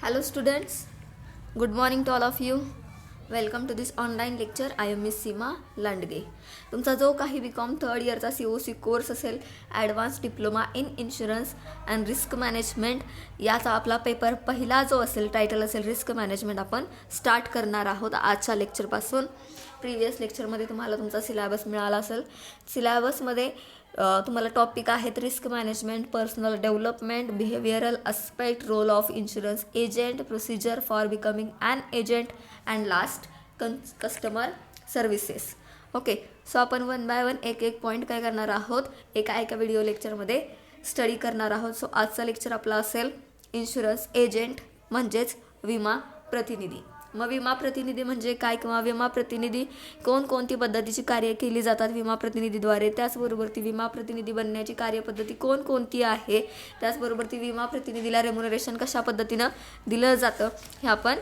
Hello students, good morning to all of you. Welcome to this online lecture. I am Miss Seema Landge. तुमचा जो काही BCom third इयरचा COC course असेल, advance diploma in insurance and risk management, याचा आपला paper पहिला जो असेल, टायटल असेल रिस्क मॅनेजमेंट, आपण स्टार्ट करणार आहोत आजच्या लेक्चरपासून. प्रिव्हियस लेक्चरमध्ये तुम्हाला तुमचा सिलेबस मिळाला असेल. सिलेबसमध्ये तुम्हाला टॉपिक आहेत risk management, personal development, behavioural aspect, role of insurance agent, procedure for becoming an agent and last customer services. Okay, so आपण वन बाय वन एक एक पॉईंट काय करणार आहोत, एका व्हिडिओ लेक्चरमध्ये स्टडी करणार आहोत. सो आजचा लेक्चर आपला असेल इन्शुरन्स एजंट म्हणजेच विमा प्रतिनिधी. मग विमा प्रतिनिधी म्हणजे काय, किंवा विमा प्रतिनिधी कोणकोणती पद्धतीची कार्य केली जातात विमा प्रतिनिधीद्वारे, त्याचबरोबर ती विमा प्रतिनिधी बनण्याची कार्यपद्धती कोणकोणती आहे, त्याचबरोबर ती विमा प्रतिनिधीला रेम्युनरेशन कशा पद्धतीनं दिलं जातं, हे आपण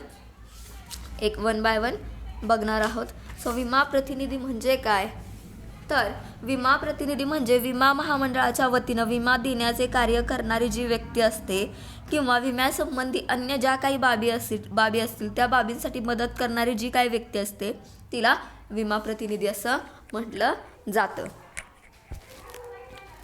एक वन बाय वन बघणार आहोत. सो विमा प्रतिनिधी म्हणजे काय, तर विमा प्रतिनिधी म्हणजे विमा महामंडळाच्या वतीनं विमा देण्याचे कार्य करणारी जी व्यक्ती असते, किंवा विम्यासंबंधी अन्य ज्या काही बाबी असतील त्या बाबींसाठी मदत करणारी जी काही व्यक्ती असते, तिला विमा प्रतिनिधी असं म्हटलं जातं.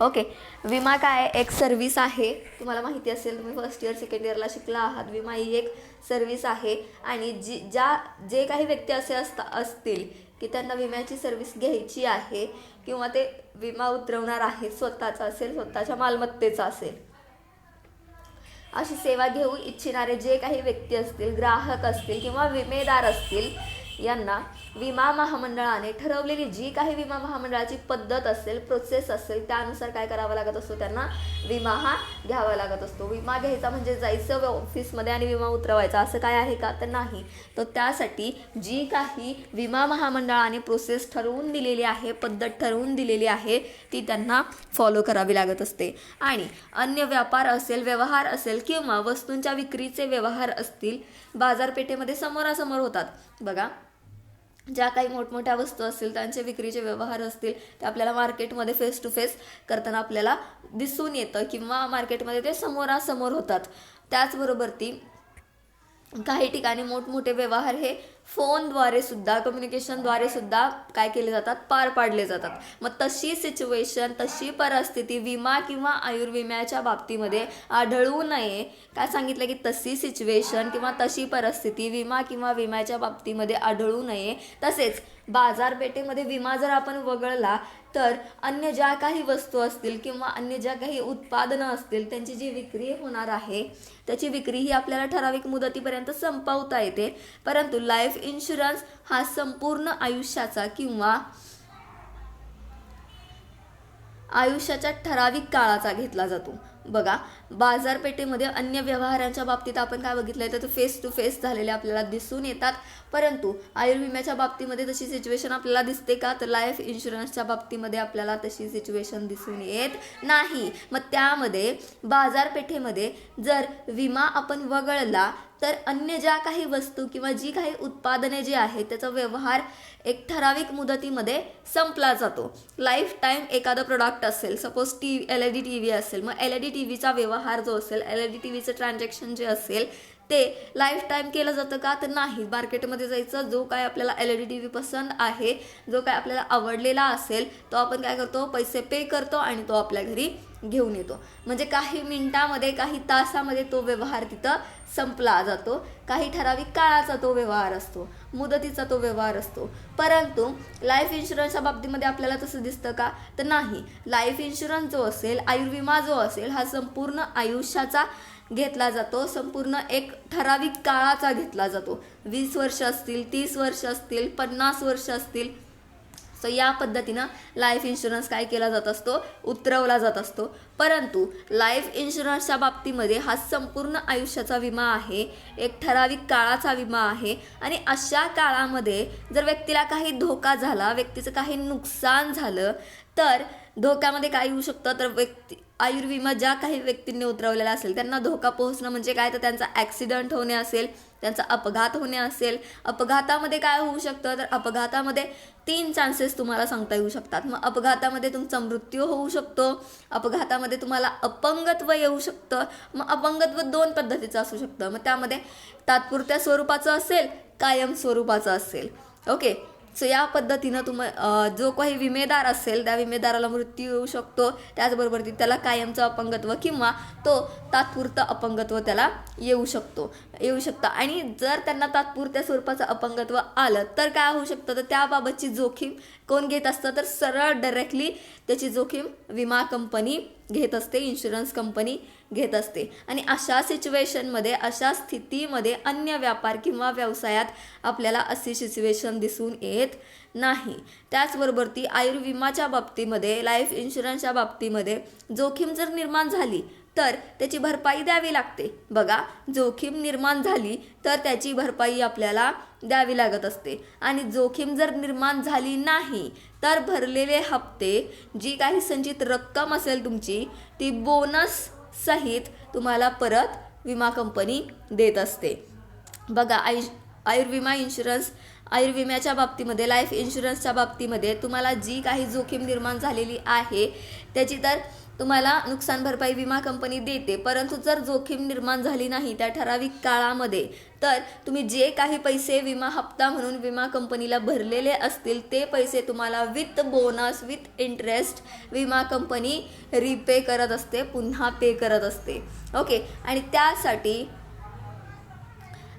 ओके, विमा काय एक सर्व्हिस आहे. तुम्हाला माहिती असेल, तुम्ही फर्स्ट इयर सेकंड इयरला शिकला आहात. विमा ही एक सर्व्हिस आहे, आणि जे काही व्यक्ती असे असतील की त्यांना विम्याची सर्व्हिस घ्यायची आहे, किंवा ते विमा उतरवणार आहे, स्वतःचा असेल, स्वतःच्या मालमत्तेचा असेल, अशी सेवा घेऊ इच्छिणारे जे काही व्यक्ती असतील, ग्राहक असतील किंवा विमेदार असतील, यांना विमा महामंडळाने ठरवलेली जी काही विमा महामंडळाची पद्धत असेल, प्रोसेस असेल, त्यानुसार काय करावं लागत असतो, त्यांना विमा हा घ्यावा लागत असतो. विमा घ्यायचा म्हणजे जायचं ऑफिसमध्ये आणि विमा उतरवायचा असं काय आहे का, तर नाही. तर त्यासाठी जी काही विमा महामंडळाने प्रोसेस ठरवून दिलेली आहे, पद्धत ठरवून दिलेली आहे, ती त्यांना फॉलो करावी लागत असते. आणि अन्य व्यापार असेल, व्यवहार असेल, किंवा वस्तूंच्या विक्रीचे व्यवहार असतील, बाजारपेठेमध्ये समोरासमोर होतात बघा. ज्या काही मोठमोठ्या वस्तू असतील, त्यांचे विक्रीचे व्यवहार असतील, ते आपल्याला मार्केटमध्ये फेस टू फेस करताना आपल्याला दिसून येतं, किंवा मार्केटमध्ये ते समोरासमोर होतात. त्याचबरोबर ती काही ठिकाणी मोठमोठे व्यवहार हे फोनद्वारे सुद्धा, कम्युनिकेशनद्वारे सुद्धा काय केले जातात, पार पाडले जातात. मग तशी सिच्युएशन, तशी परिस्थिती विमा किंवा आयुर्विम्याच्या बाबतीमध्ये आढळू नये. काय सांगितलं की तशी सिच्युएशन किंवा तशी परिस्थिती विमा किंवा विम्याच्या बाबतीमध्ये आढळू नये. तसेच बाजारपेठेमध्ये विमा जर आपण वगळला, तर अन्य ज्या काही वस्तू असतील किंवा अन्य ज्या काही उत्पादनं असतील, त्यांची जी विक्री होणार आहे, त्याची विक्री ही आपल्याला ठराविक मुदतीपर्यंत संपवता येते. परंतु लाईफ इन्शुरन्स हा संपूर्ण आयुष्याचा किंवा आयुष्याच्या ठराविक काळाचा घेतला जातो. बघा, बाजारपेठेमध्ये अन्य व्यवहारांच्या बाबतीत आपण काय बघितलंय, तर फेस टू फेस झालेले आपल्याला दिसून येतात. परंतु आयुर्विम्याच्या बाबतीमध्ये तशी सिच्युएशन आपल्याला दिसते का, तर लाईफ इन्शुरन्सच्या बाबतीमध्ये आपल्याला तशी सिच्युएशन दिसून येत नाही. मग त्यामध्ये बाजारपेठेमध्ये जर विमा आपण वगळला, तर अन्य ज्या काही वस्तू किंवा जी काही उत्पादने जी आहेत, त्याचा व्यवहार एक ठराविक मुदतीमध्ये संपला जातो. लाईफ टाईम एखादं प्रोडक्ट असेल, सपोज LED TV असेल, मग LED TVचा व्यवहार जो असेल, LED TVचं ट्रान्झॅक्शन जे असेल, ते लाईफ टाईम केलं जातं का, तर नाही. मार्केटमध्ये जायचं, जो काय आपल्याला LED TV पसंत आहे, जो काय आपल्याला आवडलेला असेल, तो आपण काय करतो, पैसे पे करतो आणि तो आपल्या घरी घेऊन येतो. म्हणजे काही मिनिटामध्ये, काही तासामध्ये तो व्यवहार तिथं संपला जातो. काही ठराविक काळाचा तो व्यवहार असतो, मुदतीचा तो व्यवहार असतो. परंतु लाईफ इन्शुरन्सच्या बाबतीमध्ये आपल्याला तसं दिसतं का, तर नाही. लाईफ इन्शुरन्स जो असेल, आयुर्विमा जो असेल, हा संपूर्ण आयुष्याचा घेतला जातो, संपूर्ण एक ठराविक काळाचा घेतला जातो. 20 वर्ष असतील, 30 वर्ष असतील, 50 वर्ष असतील. सो या पद्धतीनं लाईफ इन्शुरन्स काय केला जात असतो, उतरवला जात असतो. परंतु लाईफ इन्शुरन्सच्या बाबतीमध्ये हा संपूर्ण आयुष्याचा विमा आहे, एक ठराविक काळाचा विमा आहे. आणि अशा काळामध्ये जर व्यक्तीला काही धोका झाला, व्यक्तीचं काही नुकसान झालं, तर धोक्यामध्ये काय येऊ शकतं तर आयुर्विमा ज्या काही व्यक्तींनी उतरवलेला असेल त्यांना धोका पोहोचणं म्हणजे काय तर त्यांचा ॲक्सिडेंट होणे असेल, त्यांचा अपघात होणे असेल. अपघातामध्ये काय होऊ शकतं तर अपघातामध्ये 3 चान्सेस तुम्हाला सांगता येऊ शकतात. मग अपघातामध्ये तुमचा मृत्यू होऊ शकतो, अपघातामध्ये तुम्हाला अपंगत्व येऊ शकतं. मग अपंगत्व 2 पद्धतीचं असू शकतं. मग त्यामध्ये तात्पुरत्या स्वरूपाचं असेल, कायम स्वरूपाचं असेल. ओके, सो या पद्धतीनं जो काही विमेदार असेल त्या विमेदाराला मृत्यू येऊ शकतो, त्याचबरोबर त्याला कायमचं अपंगत्व किंवा तो तात्पुरतं अपंगत्व त्याला येऊ शकतं. आणि जर त्यांना तात्पुरत्या स्वरूपाचं अपंगत्व आलं तर काय होऊ शकतं तर त्याबाबतची जोखीम कोण घेत असतं तर सरळ डायरेक्टली त्याची जोखीम विमा कंपनी घेत असते, इन्शुरन्स कंपनी घेत असते. आणि अशा सिच्युएशनमध्ये, अशा स्थितीमध्ये अन्य व्यापार किंवा व्यवसायात आपल्याला अशी सिच्युएशन दिसून येत नाही. त्याचबरोबर ती आयुर्विमाच्या बाबतीमध्ये, लाईफ इन्शुरन्सच्या बाबतीमध्ये जोखीम जर निर्माण झाली तर त्याची भरपाई द्यावी लागते. बघा, जोखीम निर्माण झाली तर त्याची भरपाई आपल्याला द्यावी लागत असते. आणि जोखीम जर निर्माण झाली नाही तर भरलेले हप्ते, जी काही संचित रक्कम असेल तुमची, ती बोनस सहित तुम्हाला परत विमा कंपनी देत असते. बघा, आयुर्विम्याच्या बाबतीमध्ये, लाईफ इन्शुरन्सच्या बाबतीमध्ये तुम्हाला जी काही जोखीम निर्माण झालेली आहे त्याची तर तुम्हाला नुकसान भरपाई विमा कंपनी देते. परंतु जर जोखीम निर्माण झाली नाही त्या ठराविक काळामध्ये तर तुम्ही जे काही पैसे विमा हप्ता म्हणून विमा कंपनीला भरलेले असतील ते पैसे तुम्हाला विथ बोनस, विथ इंटरेस्ट विमा कंपनी रिपे करत असते, पुन्हा पे करत असते. ओके, आणि त्यासाठी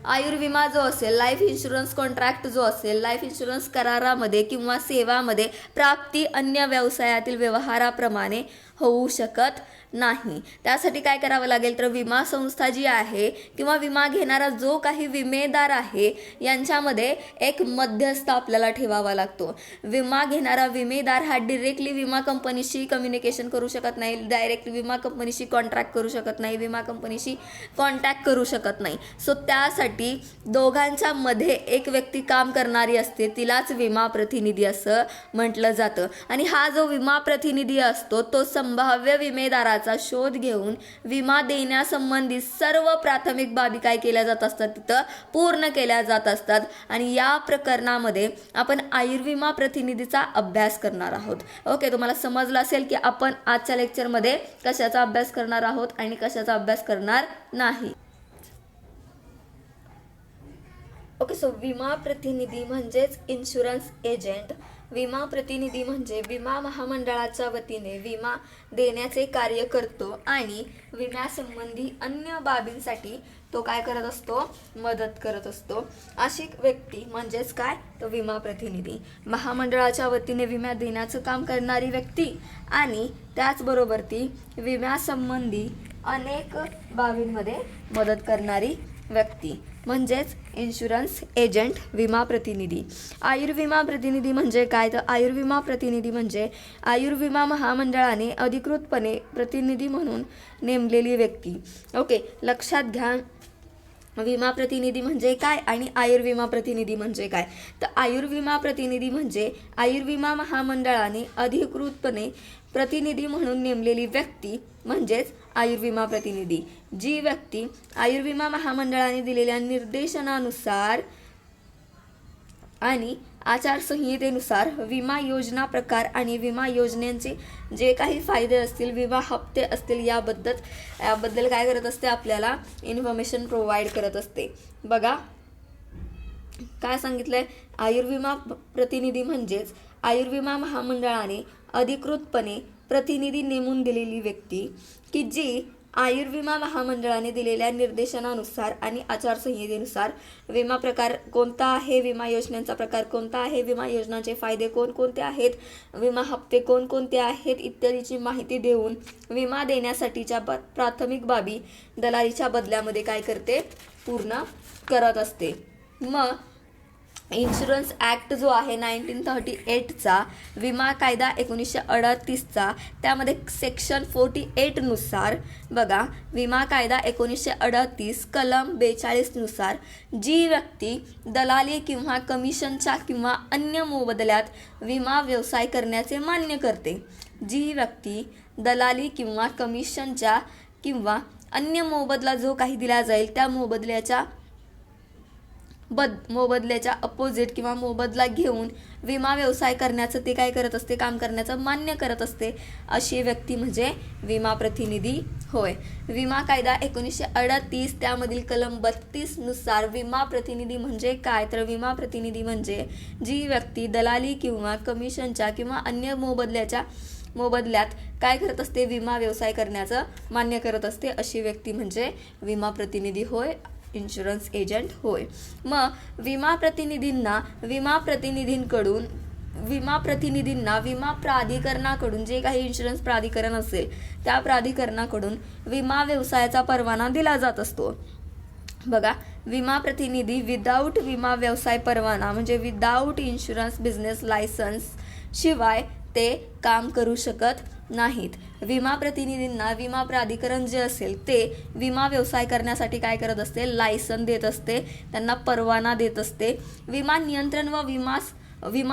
आयुर्विमा जो असेल, लाईफ इन्शुरन्स कॉन्ट्रॅक्ट जो असेल, लाईफ इन्शुरन्स करारामध्ये किंवा सेवामध्ये प्राप्ती अन्य व्यवसायातील व्यवहाराप्रमाणे होऊ शकत नाही. त्यासाठी काय करावं लागेल तर विमा संस्था जी आहे किंवा विमा घेणारा जो काही विमेदार आहे यांच्यामध्ये एक मध्यस्थ आपल्याला ठेवावा लागतो. विमा घेणारा विमेदार हा डिरेक्टली विमा कंपनीशी कम्युनिकेशन करू शकत नाही, डायरेक्टली विमा कंपनीशी कॉन्ट्रॅक्ट करू शकत नाही, विमा कंपनीशी कॉन्टॅक्ट करू शकत नाही. सो त्यासाठी दोघांच्या मध्ये एक व्यक्ती काम करणारी असते, तिलाच विमा प्रतिनिधी असं म्हटलं जातं. आणि हा जो विमा प्रतिनिधी असतो तो संभाव्य विमेदाराचा शोध घेऊन विमा देण्यासंबंधी सर्व प्राथमिक बाबी काय केल्या जात असतात तिथं पूर्ण केल्या जात असतात. आणि या प्रकरणामध्ये आपण आयुर्विमा प्रतिनिधीचा अभ्यास करणार आहोत. ओके, तुम्हाला समजलं असेल की आपण आजच्या लेक्चरमध्ये कशाचा अभ्यास करणार आहोत आणि कशाचा अभ्यास करणार नाही. ओके, सो विमा प्रतिनिधी म्हणजेच इन्शुरन्स एजंट. विमा प्रतिनिधी म्हणजे विमा महामंडळाच्या वतीने विमा देण्याचे कार्य करतो आणि विम्यासंबंधी अन्य बाबींसाठी तो काय करत असतो, मदत करत असतो. अशी व्यक्ती म्हणजेच काय तो विमा प्रतिनिधी. महामंडळाच्या वतीने विमा देण्याचं काम करणारी व्यक्ती आणि त्याचबरोबर ती विम्यासंबंधी अनेक बाबींमध्ये मदत करणारी व्यक्ती म्हणजेच इन्शुरन्स एजंट, विमा प्रतिनिधी. आयुर्विमा प्रतिनिधी म्हणजे काय तर आयुर्विमा प्रतिनिधी म्हणजे आयुर्विमा महामंडळाने अधिकृतपणे प्रतिनिधी म्हणून नेमलेली व्यक्ती. ओके, लक्षात घ्या, विमा प्रतिनिधी म्हणजे काय आणि आयुर्विमा प्रतिनिधी म्हणजे काय. तर आयुर्विमा प्रतिनिधी म्हणजे आयुर्विमा महामंडळाने अधिकृतपणे प्रतिनिधी म्हणून नेमलेली व्यक्ती म्हणजेच आयुर्विमा प्रतिनिधी. जी व्यक्ती आयुर्विमा महामंडळाने दिलेल्या निर्देशनानुसार आणि आचारसंहितेनुसार विमा योजना प्रकार आणि विमा योजनेचे जे काही फायदे असतील, विमा हप्ते असतील याबद्दल काय करत असते, आपल्याला इन्फॉर्मेशन प्रोव्हाइड करत असते. बघा काय सांगितलंय, आयुर्विमा प्रतिनिधी म्हणजेच आयुर्विमा महामंडळाने अधिकृतपणे प्रतिनिधी नेमून दिलेली व्यक्ती की जी आयुर्विमा महामंडळाने दिलेल्या निर्देशनानुसार आणि आचारसंहितेनुसार विमा प्रकार कोणता आहे, विमा योजनांचा प्रकार कोणता आहे, विमा योजनांचे फायदे कोणकोणते आहेत, विमा हप्ते कोणकोणते आहेत इत्यादीची माहिती देऊन विमा देण्यासाठीच्या प्राथमिक बाबी दलालीच्या बदल्यामध्ये काय करते, पूर्ण करत असते. मग इन्शुरन्स ॲक्ट जो आहे 1938चा, विमा कायदा 1938चा, त्यामध्ये सेक्शन 48नुसार बघा, विमा कायदा 1938 कलम 42नुसार जी व्यक्ती दलाली किंवा कमिशनच्या किंवा अन्य मोबदल्यात विमा व्यवसाय करण्याचे मान्य करते, जी व्यक्ती दलाली किंवा कमिशनच्या किंवा अन्य मोबदला जो काही दिला जाईल त्या मोबदल्याच्या अपोजिट किंवा मोबदला घेऊन विमा व्यवसाय करण्याचं ते काय करत असते, काम करण्याचं मान्य करत असते, अशी व्यक्ती म्हणजे विमा प्रतिनिधी होय. विमा कायदा 1938 त्यामधील कलम 32नुसार विमा प्रतिनिधी म्हणजे काय, तर विमा प्रतिनिधी म्हणजे जी व्यक्ती दलाली किंवा कमिशनच्या किंवा अन्य मोबदल्यात काय करत असते, विमा व्यवसाय करण्याचं मान्य करत असते, अशी व्यक्ती म्हणजे विमा प्रतिनिधी होय, इन्शुरन्स एजंट होय. मग विमा प्राधिकरणाकडून जे काही इन्शुरन्स प्राधिकरण असेल त्या प्राधिकरणाकडून विमा व्यवसायाचा परवाना दिला जात असतो. बघा, विमा प्रतिनिधी विदाऊट विमा व्यवसाय परवाना म्हणजे विदाऊट इन्शुरन्स बिझनेस लायसन्स शिवाय ते काम करू शकत नाहीत. विमा प्रतिनिधींना विमा प्राधिकरण जे असेल ते विमा व्यवसाय करण्यासाठी काय करत असते, लायसन देत असते, त्यांना परवाना देत असते. विमा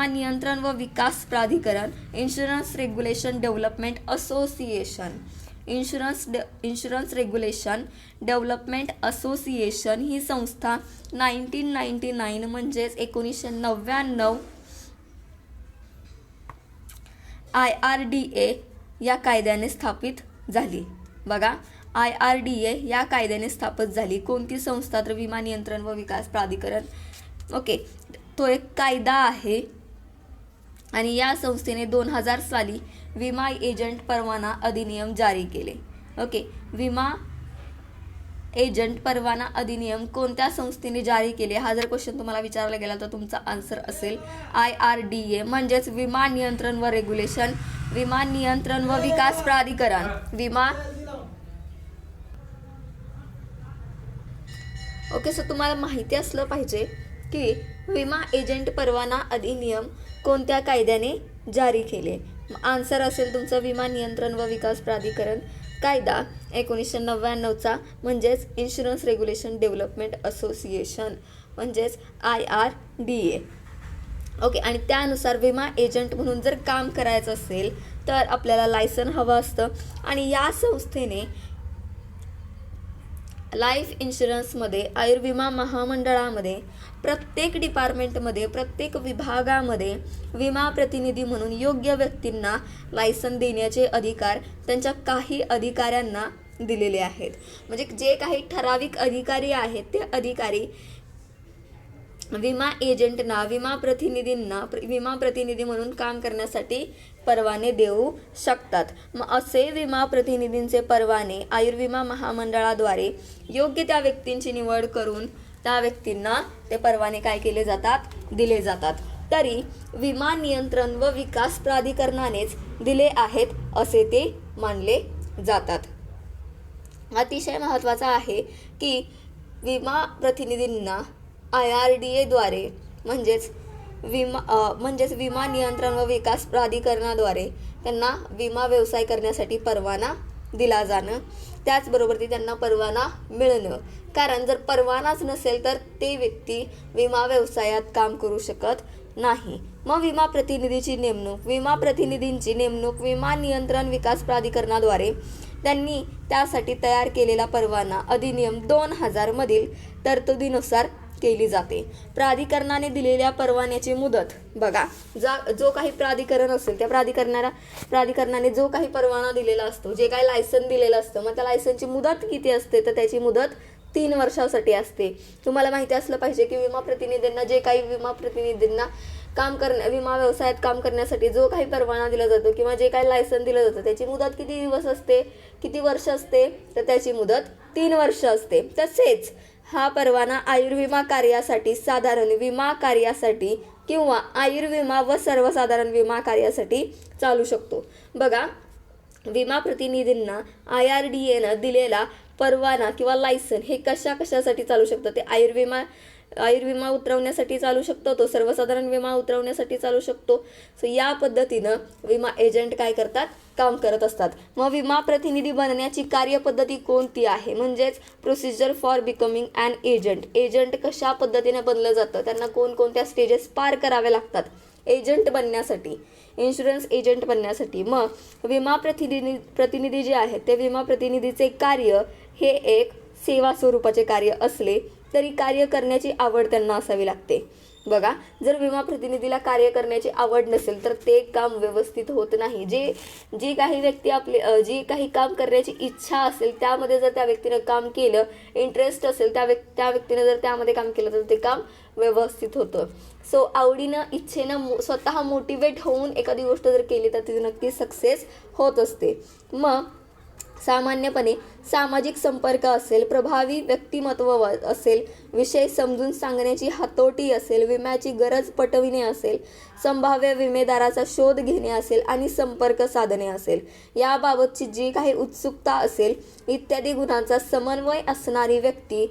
नियंत्रण व विकास प्राधिकरण, insurance regulation development association, insurance regulation development association ही संस्था 1999 म्हणजेच 1999 IRDA या कायद्याने स्थापित झाली. बघा, IRDA या कायद्याने स्थापित झाली. कोणती संस्था, तर विमा नियंत्रण व विकास प्राधिकरण. ओके, तो एक कायदा आहे आणि या संस्थेने 2000 साली विमा एजंट परवाना अधिनियम जारी केले. ओके, विमा एजंट परवाना अधिनियम कोणत्या संस्थेने जारी केले, हा जर क्वेश्चन तुम्हाला विचारला गेला तर तुमचा आन्सर असेल IRDA म्हणजेच विमा नियंत्रण व विकास प्राधिकरण. ओके, सो तुम्हाला माहिती असलं पाहिजे की विमा एजंट परवाना अधिनियम कोणत्या कायद्याने जारी केले. आन्सर असेल तुमचं विमा नियंत्रण व विकास प्राधिकरण कायदा 1999चा म्हणजेच इन्शुरन्स रेग्युलेशन डेव्हलपमेंट असोसिएशन म्हणजेच IRDA. ओके, आणि त्यानुसार विमा एजंट म्हणून जर काम करायचं असेल तर आपल्याला लायसन हवं असतं आणि या संस्थेने लाईफ इन्शुरन्समध्ये, आयुर्विमा महामंडळामध्ये, प्रत्येक डिपार्टमेंटमध्ये, प्रत्येक विभागामध्ये विमा प्रतिनिधी म्हणून योग्य व्यक्तींना लायसन देण्याचे अधिकार त्यांच्या काही अधिकाऱ्यांना दिलेले आहेत. म्हणजे जे काही ठराविक अधिकारी आहेत ते अधिकारी विमा एजंटना, विमा प्रतिनिधी म्हणून काम करण्यासाठी परवाने देऊ शकतात. मग असे विमा प्रतिनिधींचे परवाने आयुर्विमा महामंडळाद्वारे योग्य त्या व्यक्तींची निवड करून त्या व्यक्तींना ते परवाने काय केले जातात, दिले जातात. तरी विमा नियंत्रण व विकास प्राधिकरणानेच दिले आहेत असे ते मानले जातात. अतिशय महत्त्वाचा आहे की विमा प्रतिनिधींना IRDA द्वारे म्हणजेच विमा नियंत्रण व विकास प्राधिकरणाद्वारे त्यांना विमा व्यवसाय करण्यासाठी परवाना दिला जाणं, त्याचबरोबर ते त्यांना परवाना मिळणं. कारण जर परवानाच नसेल तर ते व्यक्ती विमा व्यवसायात काम करू शकत नाही. मग विमा प्रतिनिधींची नेमणूक विमा नियंत्रण विकास प्राधिकरणाद्वारे त्यांनी त्यासाठी तयार केलेला परवाना अधिनियम 2000 मधील तरतुदीनुसार केली जाते. प्राधिकरणाने दिलेल्या परवान्याची मुदत बघा, जो काही प्राधिकरण असेल त्या प्राधिकरणाने जो काही परवाना दिलेला असतो, जे काही लायसन दिलेलं असतं, मग त्या लायसनची मुदत किती असते, तर त्याची मुदत 3 वर्षासाठी असते. तुम्हाला माहिती असलं पाहिजे की विमा प्रतिनिधींना विमा व्यवसायात काम करण्यासाठी जो काही परवाना दिला जातो किंवा जे काही लायसन दिलं जातं त्याची मुदत किती वर्ष असते, तर त्याची मुदत 3 वर्ष असते. तसेच हा परवाना आयुर्विमा कार्यासाठी, साधारण विमा कार्यासाठी किंवा आयुर्विमा व सर्वसाधारण विमा कार्यासाठी चालू शकतो. बघा, विमा प्रतिनिधींना IRDAनं दिलेला परवाना किंवा लायसन हे कशासाठी चालू शकतं, ते आयुर्विमा उतरवण्यासाठी चालू शकतो, तो सर्वसाधारण विमा उतरवण्यासाठी चालू शकतो. सो या पद्धतीनं विमा एजंट काय करतात, काम करत असतात. मग विमा प्रतिनिधी बनण्याची कार्यपद्धती कोणती आहे, म्हणजेच procedure for becoming an agent. Agent कशा पद्धतीने बनलं जातं, त्यांना कोणकोणत्या स्टेजेस पार करावे लागतात एजंट बनण्यासाठी, इन्शुरन्स एजंट बनण्यासाठी. मग विमा प्रतिनिधी जे आहेत ते विमा प्रतिनिधीचे कार्य हे एक सेवा स्वरूपाचे कार्य असले तरी कार्य करण्याची आवड त्यांना असावी लागते. बघा, जर विमा प्रतिनिधीला कार्य करण्याची आवड नसेल तर ते काम व्यवस्थित होत नाही. जी काही व्यक्ती जी काही काम करण्याची इच्छा असेल त्यामध्ये जर त्या व्यक्तीनं काम केलं, इंटरेस्ट असेल त्या व्यक्तीनं जर त्यामध्ये काम केलं तर ते काम व्यवस्थित होतं. सो आवडीनं इच्छेनं स्वतः मोटिवेट होऊन एखादी गोष्ट जर केली तर ती नक्की सक्सेस होत असते. मग सामान्यपणे सामाजिक संपर्क असेल, प्रभावी व्यक्तिमत्व असेल, विषय समजून सांगण्याची हातोटी असेल, विम्याची गरज पटविणे असेल, संभाव्य विमेदाराचा शोध घेणे असेल आणि संपर्क साधणे असेल, याबाबतची जी काही उत्सुकता असेल इत्यादी गुणांचा समन्वय असणारी व्यक्ती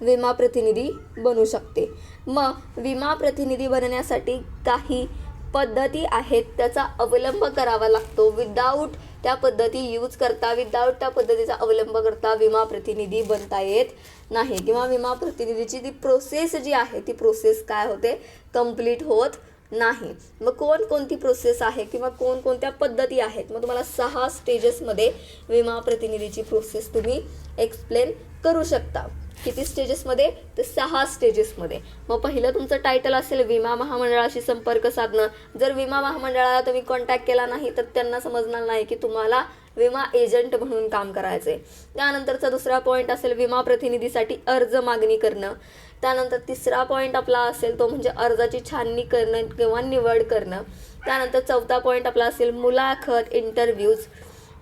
विमा प्रतिनिधी बनू शकते. मग विमा प्रतिनिधी बनण्यासाठी काही पद्धती आहेत, त्याचा अवलंब करावा लागतो. विदाऊट त्या पद्धतीचा अवलंब करता विमा प्रतिनिधी बनता येत नाही, किंवा विमा प्रतिनिधीची ती प्रोसेस जी आहे ती प्रोसेस काय होते, कंप्लीट होत नाही. मग कोणकोणती प्रोसेस आहे किंवा कोणकोणत्या पद्धती आहेत, मग तुम्हाला 6 स्टेजेसमध्ये विमा प्रतिनिधीची प्रोसेस तुम्ही एक्सप्लेन करू शकता. किती स्टेजेसमध्ये, तर 6 स्टेजेसमध्ये. मग पहिलं तुमचं टायटल असेल विमा महामंडळाशी संपर्क साधणं. जर विमा महामंडळाला तुम्ही कॉन्टॅक्ट केला नाही तर त्यांना समजणार नाही की तुम्हाला विमा एजंट म्हणून काम करायचंय. त्यानंतरचा दुसरा पॉईंट असेल विमा प्रतिनिधीसाठी अर्ज मागणी करणं. त्यानंतर तिसरा पॉईंट आपला असेल तो म्हणजे अर्जाची छाननी करणं किंवा निवड करणं. त्यानंतर चौथा पॉईंट आपला असेल मुलाखत, इंटरव्ह्यूज.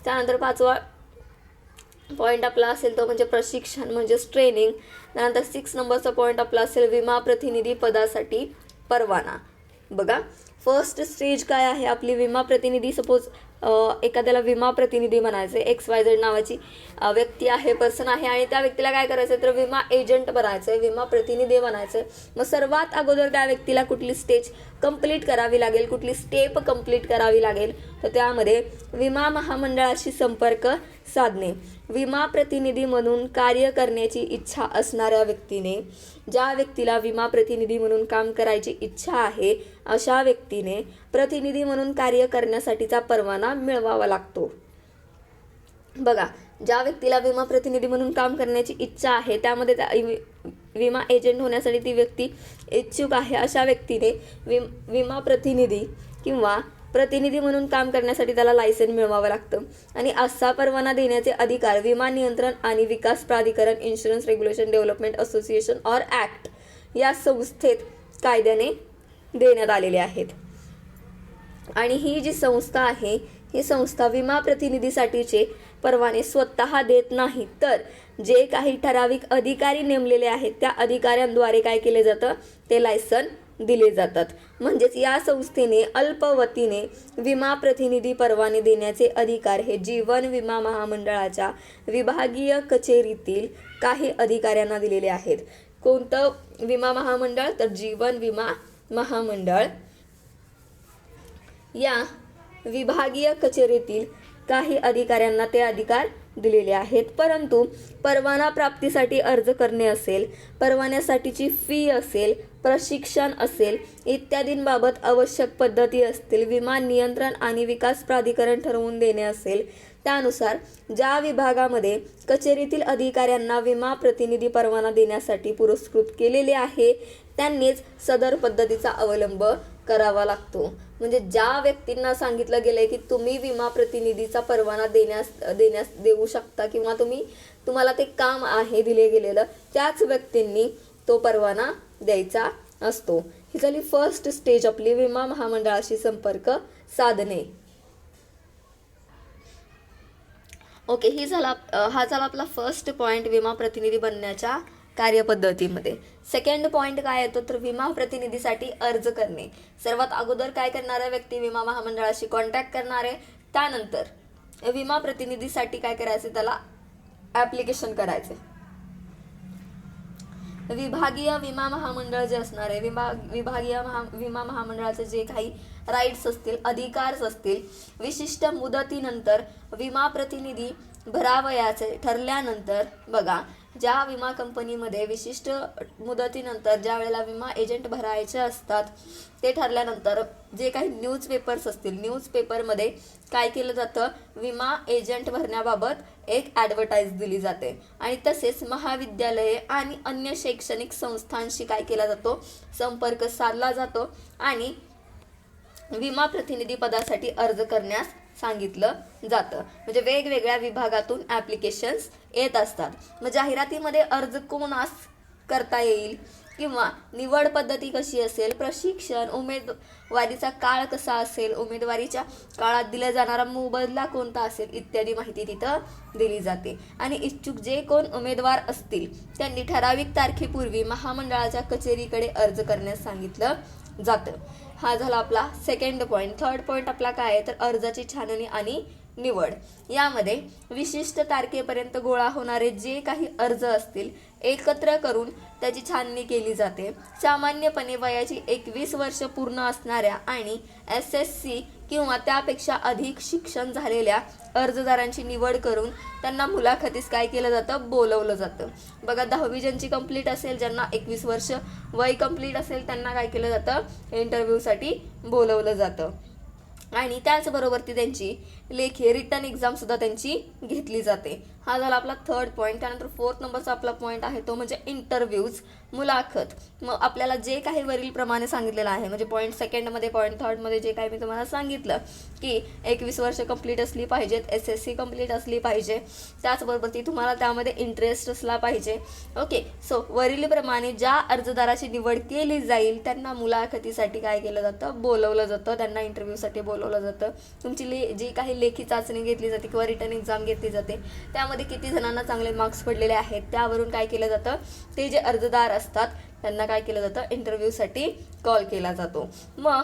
त्यानंतर 5वा पॉईंट आपला असेल तो म्हणजे प्रशिक्षण म्हणजेच ट्रेनिंग. त्यानंतर 6 नंबरचा पॉईंट आपला असेल विमा प्रतिनिधी पदासाठी परवाना. बघा, फर्स्ट स्टेज काय आहे आपली, विमा प्रतिनिधी. सपोज एखाद्याला विमा प्रतिनिधी बनायचे, XYZ नावाची व्यक्ती आहे, पर्सन आहे, आणि त्या व्यक्तीला काय करायचं तर विमा एजंट बनायचं आहे, विमा प्रतिनिधी बनायचं आहे. मग सर्वात अगोदर त्या व्यक्तीला कुठली स्टेज कंप्लीट करावी लागेल, कुठली स्टेप कंप्लीट करावी लागेल, तर त्यामध्ये विमा महामंडळाशी संपर्क साधणे. विमा प्रतिनिधी म्हणून कार्य करण्याची इच्छा असणाऱ्या व्यक्तीने, ज्या व्यक्तीला विमा प्रतिनिधी म्हणून काम करायची इच्छा आहे अशा व्यक्तीने प्रतिनिधी म्हणून कार्य करण्यासाठीचा परवाना मिळवावा लागतो. बघा, ज्या व्यक्तीला विमा प्रतिनिधी म्हणून काम करण्याची इच्छा आहे, त्यामध्ये विमा एजंट होण्यासाठी ती व्यक्ती इच्छुक आहे अशा व्यक्तीने विमा प्रतिनिधी किंवा प्रतिनिधी म्हणून काम करण्यासाठी त्याला लायसन मिळवावं लागतं. आणि असा परवाना देण्याचे अधिकार विमा नियंत्रण आणि विकास प्राधिकरण, insurance regulation development association or act या संस्थेत कायद्याने देण्यात आलेले आहेत. आणि ही जी संस्था आहे, ही संस्था विमा प्रतिनिधीसाठीचे परवाने स्वतः देत नाही, तर जे काही ठराविक अधिकारी नेमलेले आहेत त्या अधिकाऱ्यांद्वारे काय केले जातं, ते लायसन दिले जातात. म्हणजेच या संस्थेने अल्पवतीने विमा प्रतिनिधी परवाने देण्याचे अधिकार हे जीवन विमा महामंडळाच्या विभागीय कचेरीतील काही अधिकाऱ्यांना दिलेले आहेत. कोणतं विमा महामंडळ, तर जीवन विमा महामंडळ या विभागीय कचेरीतील काही अधिकाऱ्यांना ते अधिकार दिलेले आहेत. परंतु परवाना प्राप्तीसाठी अर्ज करणे असेल, परवान्यासाठीची फी असेल, प्रशिक्षण असेल इत्यादींबाबत आवश्यक पद्धती असतील, विमा नियंत्रण आणि विकास प्राधिकरण ठरवून देणे असेल, त्यानुसार ज्या विभागामध्ये कचेरीतील अधिकाऱ्यांना विमा प्रतिनिधी परवाना देण्यासाठी पुरस्कृत केलेले आहे त्यांनीच सदर पद्धतीचा अवलंब करावा लागतो. म्हणजे ज्या व्यक्तींना सांगितलं गेलंय की तुम्ही विमा प्रतिनिधीचा परवाना देऊ शकता किंवा तुम्हाला ते काम आहे दिले गेलेलं, त्याच व्यक्तींनी तो परवाना द्यायचा असतो. ही झाली फर्स्ट स्टेज आपली, विमा महामंडळाशी संपर्क साधणे. ओके, हा झाला आपला फर्स्ट पॉईंट विमा प्रतिनिधी बनण्याच्या कार्यपद्धतीमध्ये. सेकंड पॉईंट काय येतो, तर विमा प्रतिनिधीसाठी अर्ज करणे. सर्वात अगोदर काय करणारा व्यक्ती विमा महामंडळाशी कॉन्टॅक्ट करणारे, त्यानंतर विमा प्रतिनिधीसाठी काय करायचे, त्याला ॲप्लिकेशन करायचे. विभागीय विमा महामंडळ जे असणार आहे, विभागीय विमा महामंडळाचे जे काही राईट्स असतील, अधिकार असतील, विशिष्ट मुदतीनंतर विमा प्रतिनिधी भरावयाचे ठरल्यानंतर, बघा ज्या विमा कंपनीमध्ये विशिष्ट मुदतीनंतर ज्या वेळेला विमा एजंट भरायचे असतात ते ठरल्यानंतर जे काही न्यूजपेपर्स असतील, न्यूजपेपरमध्ये काय केलं जातं, विमा एजंट भरण्याबाबत एक ॲडव्हर्टाईज दिली जाते. आणि तसेच महाविद्यालये आणि अन्य शैक्षणिक संस्थांशी काय केला जातो, संपर्क साधला जातो आणि विमा प्रतिनिधी पदासाठी अर्ज करण्यास सांगितलं जातं. म्हणजे वेगवेगळ्या विभागातून ॲप्लिकेशन्स येत असतात. मग जाहिरातीमध्ये अर्ज कोणास करता येईल किंवा निवड पद्धती कशी असेल, प्रशिक्षण, उमेदवारीचा काळ कसा असेल, उमेदवारीच्या काळात दिला जाणारा मोबदला कोणता असेल इत्यादी माहिती तिथं दिली जाते. आणि इच्छुक जे कोण उमेदवार असतील त्यांनी ठराविक तारखेपूर्वी महामंडळाच्या कचेरीकडे अर्ज करण्यास सांगितलं जातं. हा झाला आपला सेकंड पॉईंट. थर्ड पॉईंट आपला काय आहे तर अर्जाची छाननी आणि निवड. यामध्ये विशिष्ट तारखेपर्यंत गोळा होणारे जे काही अर्ज असतील एकत्र करून त्याची छाननी केली जाते. सामान्यपणे वयाची 21 वर्ष पूर्ण असणाऱ्या आणि SSC किंवा त्यापेक्षा अधिक शिक्षण झालेल्या अर्जदारांची निवड करून त्यांना मुलाखतीस काय केलं जातं, बोलवलं जातं. बघा 10वी ज्यांची कंप्लीट असेल, ज्यांना 21 वर्ष वय कंप्लीट असेल त्यांना काय केलं जातं, इंटरव्ह्यूसाठी बोलवलं जातं. आणि त्याचबरोबर ती त्यांची लेखी रिटर्न एक्झाम सुद्धा त्यांची घेतली जाते. हा झाला आपला थर्ड पॉईंट. त्यानंतर फोर्थ नंबरचा आपला पॉईंट आहे तो म्हणजे इंटरव्ह्यूज, मुलाखत. मग आपल्याला जे काही वरील प्रमाणे सांगितलेलं आहे, म्हणजे पॉईंट सेकंडमध्ये पॉईंट थर्डमध्ये जे काही मी तुम्हाला सांगितलं की 21 वर्ष कंप्लीट असली पाहिजेत, SSC कंप्लीट असली पाहिजे, त्याचबरोबर ती तुम्हाला त्यामध्ये इंटरेस्ट असला पाहिजे. ओके, सो वरील प्रमाणे ज्या अर्जदाराची निवड केली जाईल त्यांना मुलाखतीसाठी काय केलं जातं, बोलवलं जातं, त्यांना इंटरव्ह्यूसाठी बोलवलं जातं. तुमची जी काही लेखी चाचणी घेतली जाते किंवा रिटर्न एक्झाम घेतली जाते त्यामध्ये किती जणांना चांगले मार्क्स पडलेले आहेत त्यावरून काय केलं जातं, ते जे अर्जदार असतात त्यांना काय केलं जातं, इंटरव्ह्यूसाठी कॉल केला जातो. मग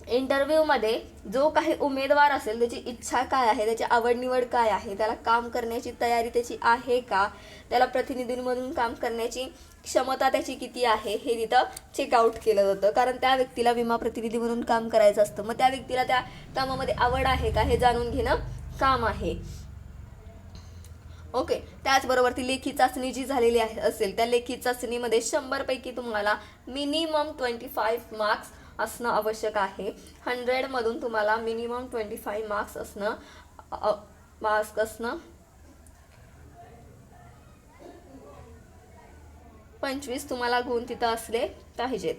इंटरव्ह्यूमध्ये जो काही उमेदवार असेल त्याची इच्छा काय आहे, त्याची आवड निवड काय आहे, त्याला काम करण्याची तयारी त्याची आहे का, त्याला प्रतिनिधींमधून काम करण्याची क्षमता त्याची किती आहे हे तिथं चेकआउट केलं जातं. कारण त्या व्यक्तीला विमा प्रतिनिधी म्हणून काम करायचं असतं. मग त्या व्यक्तीला त्या कामामध्ये आवड आहे का हे जाणून घेणं काम आहे. ओके, त्याचबरोबर ती लेखी चाचणी जी झालेली आहे असेल त्या लेखी चाचणीमध्ये 100 पैकी तुम्हाला मिनिमम 25 मार्क्स असणं आवश्यक आहे. 100 मधून तुम्हाला मिनिमम 25 मार्क्स असणं 25 तुम्हाला गुण तिथं असले पाहिजेत.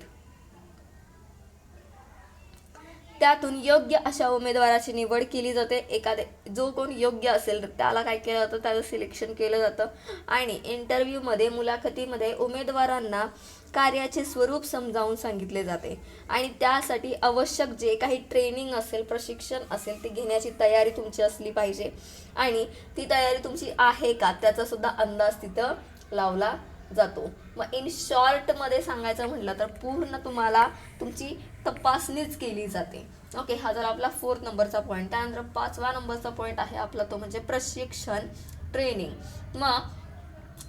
त्यातून योग्य अशा उमेदवाराची निवड केली जाते. जो कोण योग्य असेल त्याला काय केलं जातं, त्याचं सिलेक्शन केलं जातं. आणि इंटरव्ह्यूमध्ये, मुलाखतीमध्ये उमेदवारांना कार्याचे स्वरूप समजावून सांगितले जाते आणि त्यासाठी आवश्यक जे काही ट्रेनिंग असेल, प्रशिक्षण असेल ते घेण्याची तयारी तुमची असली पाहिजे. आणि ती तयारी तुमची आहे का त्याचा सुद्धा अंदाज तिथं लावला जातो. मग इन शॉर्टमध्ये सांगायचं म्हटलं तर पूर्ण तुम्हाला तुमची तपासणीच केली जाते. ओके, हा जर आपला 4th नंबरचा पॉईंट. त्यानंतर 5वा नंबरचा पॉईंट आहे आपला तो म्हणजे प्रशिक्षण, ट्रेनिंग. मग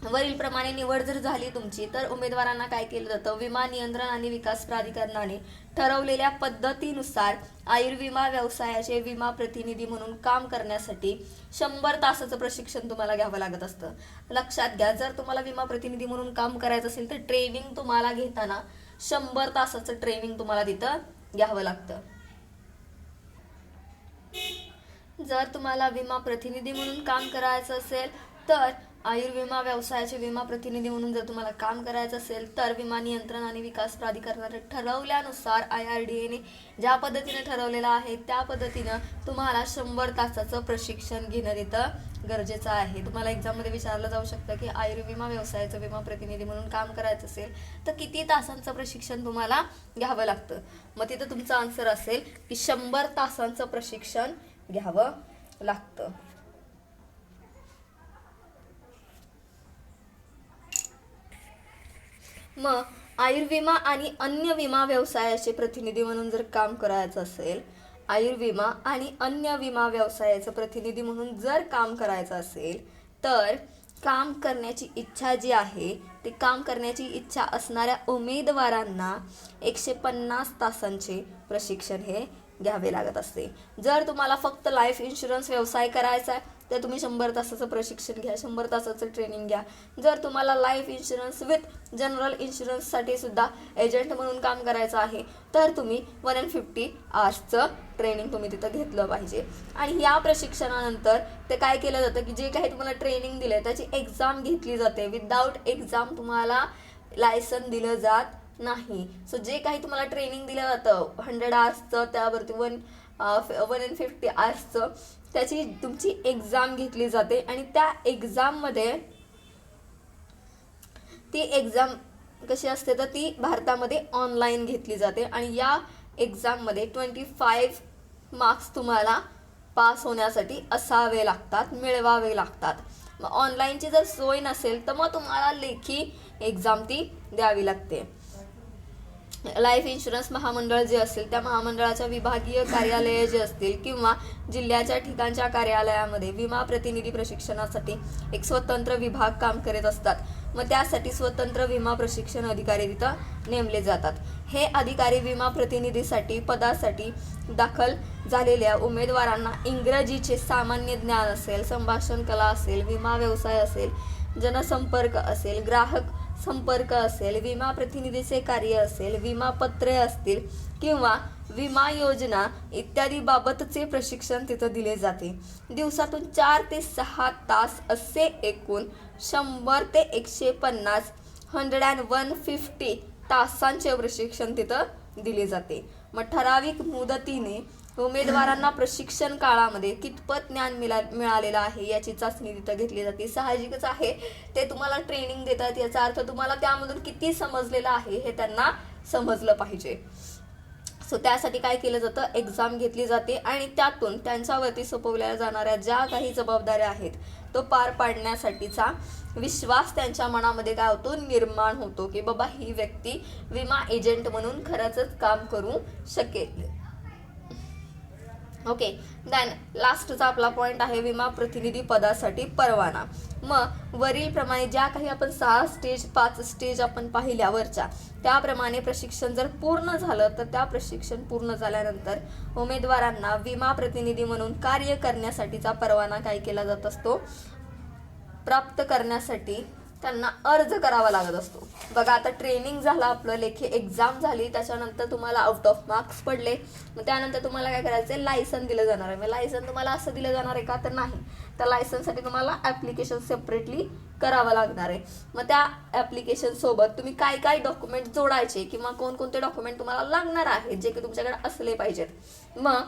वरील प्रमाणे निवड जर झाली तुमची तर उमेदवारांना काय केलं जातं, विमा नियंत्रण आणि विकास प्राधिकरणाने ठरवलेल्या पद्धतीनुसार आयुर्विमा व्यवसायाचे विमा प्रतिनिधी म्हणून काम करण्यासाठी 100 तासाचं प्रशिक्षण तुम्हाला घ्यावं लागत असतं. लक्षात घ्या, जर तुम्हाला विमा प्रतिनिधी म्हणून काम करायचं असेल तर ट्रेनिंग तुम्हाला घेताना 100 तासाचं ट्रेनिंग तुम्हाला तिथं घ्यावं लागतं. जर तुम्हाला विमा प्रतिनिधी म्हणून काम करायचं असेल तर आयुर्विमा व्यवसायाचे विमा प्रतिनिधी म्हणून जर तुम्हाला काम करायचं असेल तर विमा नियंत्रण आणि विकास प्राधिकरणाने ठरवल्यानुसार IRDAने ज्या पद्धतीने ठरवलेलं आहे त्या पद्धतीनं तुम्हाला 100 तासाचं प्रशिक्षण घेणं तिथं गरजेचं आहे. तुम्हाला एक्झाममध्ये विचारलं जाऊ शकतं की आयुर्विमा व्यवसायाचं विमा प्रतिनिधी म्हणून काम करायचं असेल तर किती तासांचं प्रशिक्षण तुम्हाला घ्यावं लागतं. मग तिथं तुमचा आन्सर असेल की 100 तासांचं प्रशिक्षण घ्यावं लागतं. मग आयुर्विमा आणि अन्य विमा व्यवसायाचे प्रतिनिधी म्हणून जर काम करायचं असेल, आयुर्विमा आणि अन्य विमा व्यवसायाचं प्रतिनिधी म्हणून जर काम करायचं असेल तर काम करण्याची इच्छा जी आहे ती काम करण्याची इच्छा असणाऱ्या उमेदवारांना 150 तासांचे प्रशिक्षण हे घ्यावे लागत असते. जर तुम्हाला फक्त लाईफ इन्शुरन्स व्यवसाय करायचा आहे तर तुम्ही 100 तासाचं प्रशिक्षण घ्या, 100 तासाचं ट्रेनिंग घ्या. जर तुम्हाला लाईफ इन्शुरन्स विथ जनरल इन्शुरन्ससाठी सुद्धा एजंट म्हणून काम करायचं आहे तर तुम्ही 150 आवर्सचं ट्रेनिंग तुम्ही तिथं घेतलं पाहिजे. आणि या प्रशिक्षणानंतर ते काय केलं जातं की जे काही तुम्हाला ट्रेनिंग दिलं आहे त्याची एक्झाम घेतली जाते. विदाऊट एक्झाम तुम्हाला लायसन दिलं जात नाही. सो जे काही तुम्हाला ट्रेनिंग दिलं जातं 100 आवर्सचं, त्यावरती 150 आवर्सचं, त्याची तुमची एक्झाम घेतली जाते. आणि त्या एक्झाममध्ये ती एक्झाम कशी असते तर ती भारतामध्ये ऑनलाईन घेतली जाते. आणि या एक्झाममध्ये 25 मार्क्स तुम्हाला पास होण्यासाठी असावे लागतात, मिळवावे लागतात. मग ऑनलाईनची जर सोय नसेल तर मग तुम्हाला लेखी एक्झाम ती द्यावी लागते. लाईफ इन्शुरन्स महामंडळ जे असेल त्या महामंडळाच्या विभागीय कार्यालये जे असतील किंवा जिल्ह्याच्या ठिकाणच्या कार्यालयामध्ये विमा प्रतिनिधी प्रशिक्षणासाठी एक स्वतंत्र विभाग काम करत असतात. मग त्यासाठी स्वतंत्र विमा प्रशिक्षण अधिकारी तिथं नेमले जातात. हे अधिकारी विमा प्रतिनिधीसाठी पदासाठी दाखल झालेल्या उमेदवारांना इंग्रजीचे सामान्य ज्ञान असेल, संभाषण कला असेल, विमा व्यवसाय असेल, जनसंपर्क असेल, ग्राहक संपर्क असेल, विमा प्रतिनिधीचे कार्य असेल, विमा पत्रे असतील किंवा विमा योजना इत्यादी बाबतचे प्रशिक्षण तिथं दिले जाते. दिवसातून 4 ते 6 तास असे एकूण 100 ते 150 150 तासांचे प्रशिक्षण तिथं दिले जाते. मग ठराविक मुदतीने उमेदवारांना प्रशिक्षण काळामध्ये कितपत ज्ञान मिळालेलं आहे याची चाचणी तिथं घेतली जाते. साहजिकच आहे, ते तुम्हाला ट्रेनिंग देतात याचा अर्थ तुम्हाला त्यामधून किती समजलेलं आहे हे त्यांना समजलं पाहिजे. सो त्यासाठी काय केलं जातं, एक्झाम घेतली जाते आणि त्यातून त्यांच्यावरती सोपवल्या जाणाऱ्या ज्या काही जबाबदाऱ्या आहेत तो पार पाडण्यासाठीचा विश्वास त्यांच्या मनामध्ये काय होतो, निर्माण होतो की बाबा ही व्यक्ती विमा एजंट म्हणून खरंच काम करू शकेल. ओके, देन लास्टचा आपला पॉईंट आहे विमा प्रतिनिधी पदासाठी परवाना. मग वरील प्रमाणे ज्या काही आपण 6 स्टेज 5 स्टेज आपण पाहिल्या वरच्या त्याप्रमाणे प्रशिक्षण जर पूर्ण झालं तर त्या प्रशिक्षण पूर्ण झाल्यानंतर उमेदवारांना विमा प्रतिनिधी म्हणून कार्य करण्यासाठीचा परवाना काय केला जात असतो, प्राप्त करण्यासाठी त्यांना अर्ज करावा लागत असतो. बघा आता ट्रेनिंग झालं आपलं, लेखी एक्झाम झाली, त्याच्यानंतर तुम्हाला आउट ऑफ मार्क्स पडले, मग त्यानंतर तुम्हाला काय करायचं आहे, लायसन दिलं जाणार आहे. मग लायसन तुम्हाला असं दिलं जाणार आहे का, तर नाही. त्या लायसनसाठी तुम्हाला ॲप्लिकेशन सेपरेटली करावं लागणार आहे. मग त्या ॲप्लिकेशन सोबत तुम्ही काय काय डॉक्युमेंट जोडायचे किंवा कोणकोणते डॉक्युमेंट तुम्हाला लागणार आहेत जे की तुमच्याकडे असले पाहिजेत. मग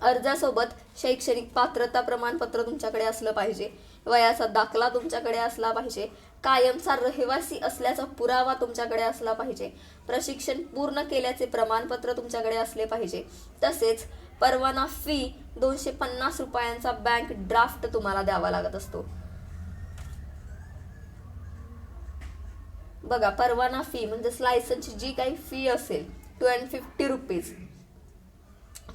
अर्जासोबत शैक्षणिक पात्रता प्रमाणपत्र तुमच्याकडे असलं पाहिजे, वयाचा दाखला तुमच्याकडे असला पाहिजे, कायमचा रहिवासी असल्याचा पुरावा तुमच्याकडे असला पाहिजे, प्रशिक्षण पूर्ण केल्याचे प्रमाणपत्र तुमच्याकडे असले पाहिजे. तसेच परवाना फी 250 रुपयांचा बँक ड्राफ्ट तुम्हाला द्यावा लागत असतो. बघा परवाना फी म्हणजे लायसनची जी काही फी असेल 250 रुपीज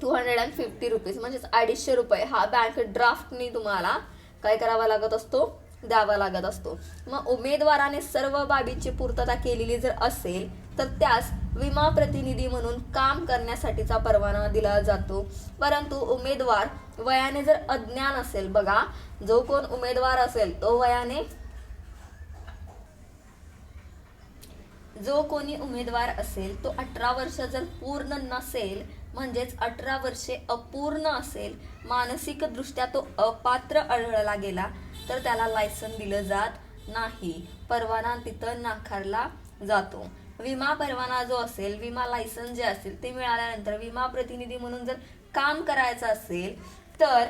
250 रुपीज म्हणजेच 250 रुपये हा बँक ड्राफ्टनी तुम्हाला काय करावा लागत असतो, द्यावा लागत असतो. मग उमेदवाराने सर्व बाबींची पूर्तता केलेली जर असेल तर त्यास विमा प्रतिनिधी म्हणून काम करण्यासाठीचा परवाना दिला जातो. परंतु उमेदवार वयाने जर अज्ञान असेल, बघा जो कोण उमेदवार असेल तो वयाने जो कोणी उमेदवार असेल तो 18 वर्ष जर पूर्ण नसेल म्हणजेच 18 वर्षे अपूर्ण असेल, मानसिकदृष्ट्या तो अपात्र आढळला गेला तर त्याला लायसन दिलं जात नाही, परवाना तिथं नाकारला जातो. विमा परवाना जो असेल, विमा लायसन जे असेल ते मिळाल्यानंतर विमा प्रतिनिधी म्हणून जर काम करायचं असेल तर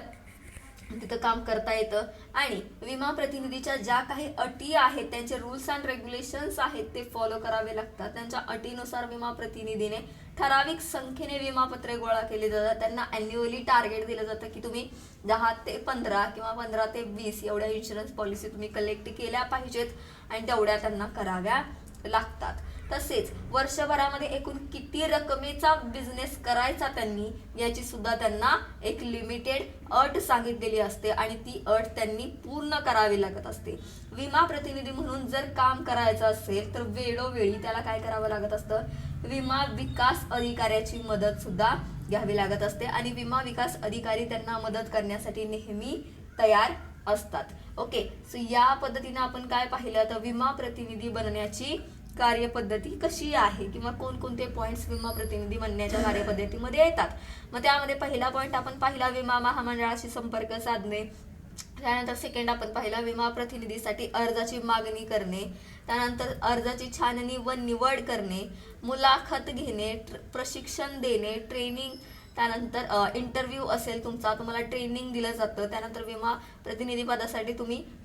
तिथं काम करता येतं. आणि विमा प्रतिनिधीच्या ज्या काही अटी आहेत, त्यांचे रूल्स अँड रेग्युलेशन्स आहेत ते फॉलो करावे लागतात. त्यांच्या अटीनुसार विमा प्रतिनिधीने ठराविक संख्येने विमापत्रे गोळा केली जातात. त्यांना अॅन्युअली टार्गेट दिलं जातं की तुम्ही 10 ते 15 किंवा 15 ते 20 एवढ्या इन्शुरन्स पॉलिसी तुम्ही कलेक्ट केल्या पाहिजेत आणि तेवढ्या त्यांना कराव्या लागतात. तसेच वर्षभरामध्ये एकूण किती रकमेचा बिझनेस करायचा त्यांनी याची सुद्धा त्यांना एक लिमिटेड अट सांगितलेली असते आणि ती अट त्यांनी पूर्ण करावी लागत असते. विमा प्रतिनिधी म्हणून जर काम करायचं असेल तर वेळोवेळी त्याला काय करावं लागत असतं, विमा विकास अधिकाऱ्याची मदत सुद्धा घ्यावी लागत असते आणि विमा विकास अधिकारी त्यांना मदत करण्यासाठी नेहमी तयार असतात. ओके, सो या पद्धतीने आपण काय पाहिलं तर विमा प्रतिनिधी बनण्याची कार्यपद्धती कशी आहे किंवा कोणकोणते पॉइंट्स विमा प्रतिनिधी बनण्याच्या कार्यपद्धतीमध्ये येतात. मग त्यामध्ये पहिला पॉइंट आपण पाहिला विमा महामंडळाशी संपर्क साधणे. त्यानंतर सेकंड आपण पाहिला विमा प्रतिनिधीसाठी अर्जाची मागणी करणे. त्यानंतर अर्जाची छाननी व निवड करणे, मुलाखत घेणे, प्रशिक्षण देणे, ट्रेनिंग, त्यानंतर इंटरव्ह्यू असेल तुमचा, तुम्हाला ट्रेनिंग दिलं जातं. त्यानंतर विमा प्रतिनिधी पदासाठी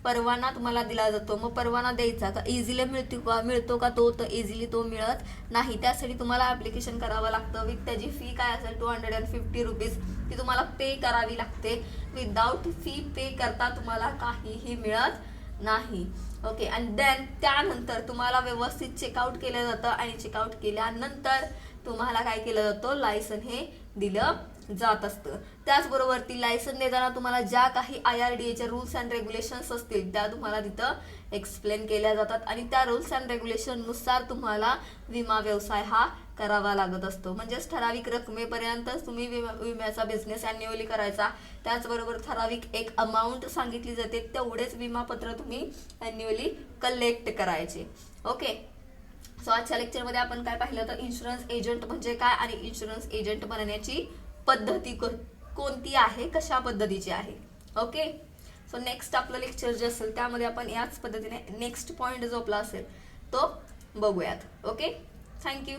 परवाना तुम्हाला दिला जातो. मग परवाना द्यायचा का इझिली मिळतो का तो तर इझिली तो मिळत नाही. त्यासाठी तुम्हाला ऍप्लिकेशन करावं लागतं. विथ त्याची फी काय असेल 250 रुपीज ती तुम्हाला पे करावी लागते. विदाउट फी पे करता तुम्हाला काहीही मिळत नाही. ओके, आणि देन त्यानंतर तुम्हाला व्यवस्थित चेकआउट केलं जातं आणि चेकआउट केल्यानंतर तुम्हाला काय केलं जातं, लायसन हे दिलं जात असतं. त्याचबरोबर ती लायसन देताना तुम्हाला ज्या काही IRDAच्या रूल्स अँड रेग्युलेशन्स असतील त्या तुम्हाला तिथं एक्सप्लेन केल्या जातात आणि त्या रूल्स अँड रेग्युलेशन नुसार तुम्हाला विमा व्यवसाय हा करावा लागत असतो. म्हणजेच ठराविक रकमेपर्यंतच तुम्ही विम्याचा बिझनेस अॅन्युअली करायचा. त्याचबरोबर ठराविक एक अमाऊंट सांगितली जाते, तेवढेच विमापत्र तुम्ही अॅन्युअली कलेक्ट करायचे. ओके, सो आजच्या लेक्चरमध्ये आपण काय पाहिलं तर इन्शुरन्स एजंट म्हणजे काय आणि इन्शुरन्स एजंट बनण्याची पद्धती कोणती आहे, कशा पद्धतीची आहे. ओके, सो नेक्स्ट आपलं लेक्चर जे असेल त्यामध्ये आपण याच पद्धतीने नेक्स्ट पॉइंट जो आपला असेल तो बघूयात. Okay, thank you.